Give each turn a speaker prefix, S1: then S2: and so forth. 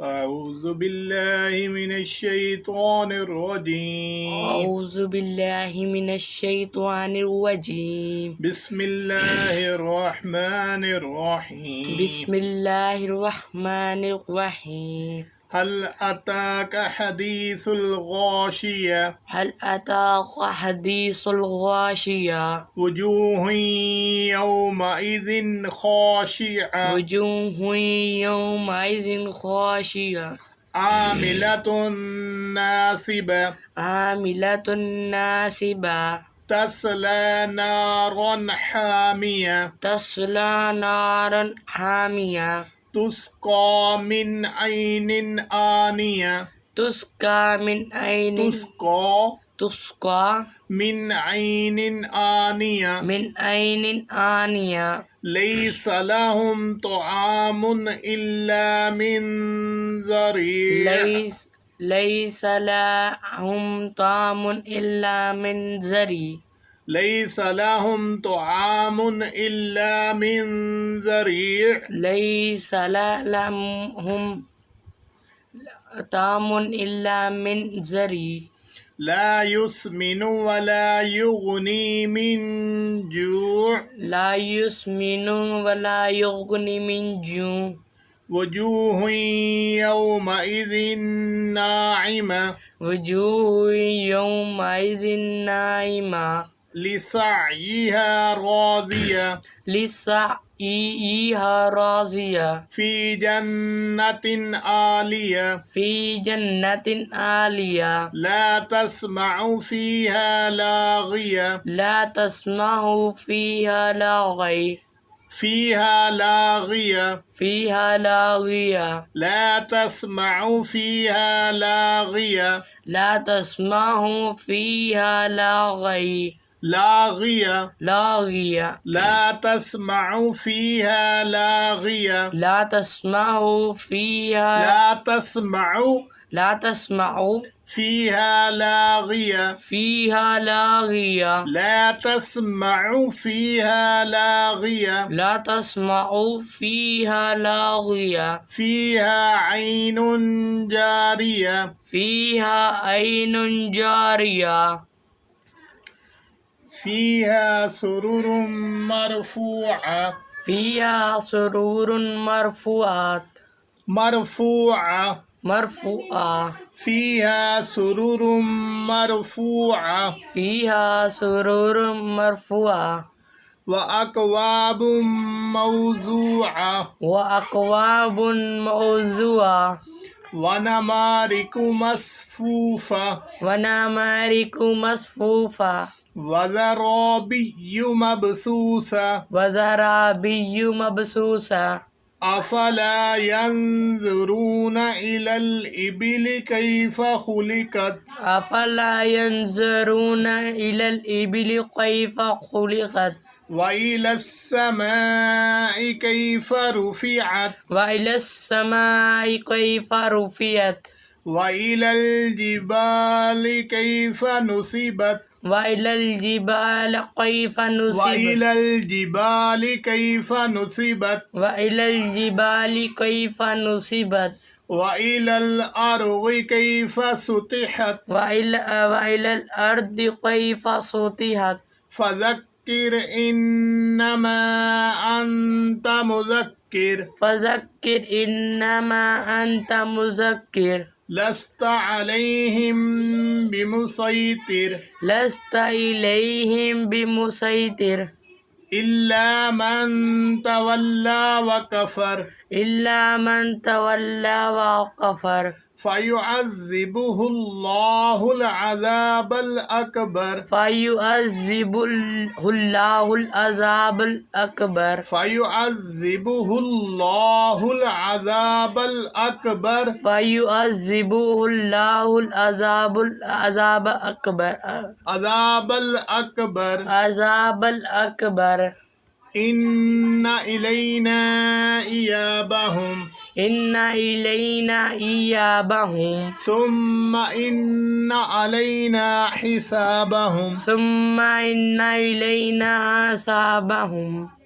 S1: أعوذ بالله من الشيطان الرجيم
S2: أعوذ بالله من الشيطان الرجيم
S1: بسم الله الرحمن الرحيم
S2: بسم الله الرحمن الرحيم
S1: هل أتاك حديث الغاشية
S2: هل أتاك حديث الغاشية
S1: وجوه يومئذ خاشعة
S2: وجوه يومئذ خاشية
S1: عاملة ناصبة
S2: عاملة ناصبة
S1: تصلى نارا حامية
S2: تصلى نارا حامية
S1: تسقى من عين آنية
S2: تسقى من عين تسقى
S1: من عين آنية
S2: من عين آنية
S1: ليس لهم طعام إلا من ضريع
S2: ليس لهم طعام إلا من ذري
S1: ليس لهم طعام إلا من ضريع
S2: ليس لهم طعام إلا من ذري
S1: لا يسمن ولا يغني من جوع
S2: لا يسمن ولا يغني من جوع
S1: وجوه يومئذ ناعمة
S2: وجوه يومئذ ناعمة
S1: لسعيها راضية
S2: لسعيها راضية
S1: في جنة عالية
S2: في جنة عالية
S1: لا تسمع فيها لاغية
S2: لا تسمع فيها لاغي
S1: فيها لاغية
S2: فيها لاغية
S1: لا تسمع فيها لاغية
S2: لا تسمع فيها لاغي
S1: لاغية
S2: لاغية
S1: لا تسمع فيها لاغية
S2: لا تسمع فيها
S1: لا تسمع
S2: لا تسمع
S1: فيها لاغية
S2: فيها لاغية
S1: لا تسمع فيها لاغية
S2: لا تسمع فيها لاغية
S1: فيها عين جارية
S2: فيها عين جارية
S1: فيها سرر مرفوعة
S2: فيها سرور مرفوعات
S1: مرفوعة
S2: مرفوعة
S1: فيها سرر مرفوعة
S2: فيها سرور مرفوعة
S1: وأكواب موضوعة
S2: وأكواب موضوعة
S1: ونمارق مصفوفة
S2: ونمارق مصفوفة
S1: وزرابي مبثوثة
S2: وزرابي مبثوثة
S1: أفلا ينظرون إلى الإبل كيف خلقت
S2: أفلا ينظرون إلى الإبل كيف خلقت
S1: وإلى السماء كيف رفعت
S2: وإلى السماء كيف رفعت
S1: وإلى الجبال كيف نصبت
S2: وإلى الجبال كيف نصبت
S1: وإلى الجبال كيف نصبت
S2: وإلى الجبال كيف نصبت
S1: وإلى الأرض كيف سطحت
S2: وإلى الأرض كيف سطحت
S1: فذكر إنما أنت مذكر
S2: فذكر إنما أنت مذكر
S1: لست عليهم بمسيطر
S2: لست إليهم بمسيطر
S1: إلا من تولى وكفر
S2: إلا من تولى وكفر
S1: فيعذبه الله العذاب الأكبر
S2: فيعذب الله العذاب الأكبر
S1: فيعذبه الله العذاب الأكبر
S2: فيعذبه الله العذاب الأكبر
S1: عذاب الأكبر
S2: عذاب الأكبر
S1: إن إلينا إيابهم
S2: إن إلينا إيابهم
S1: ثم إن علينا حسابهم
S2: ثم إن إلينا حسابهم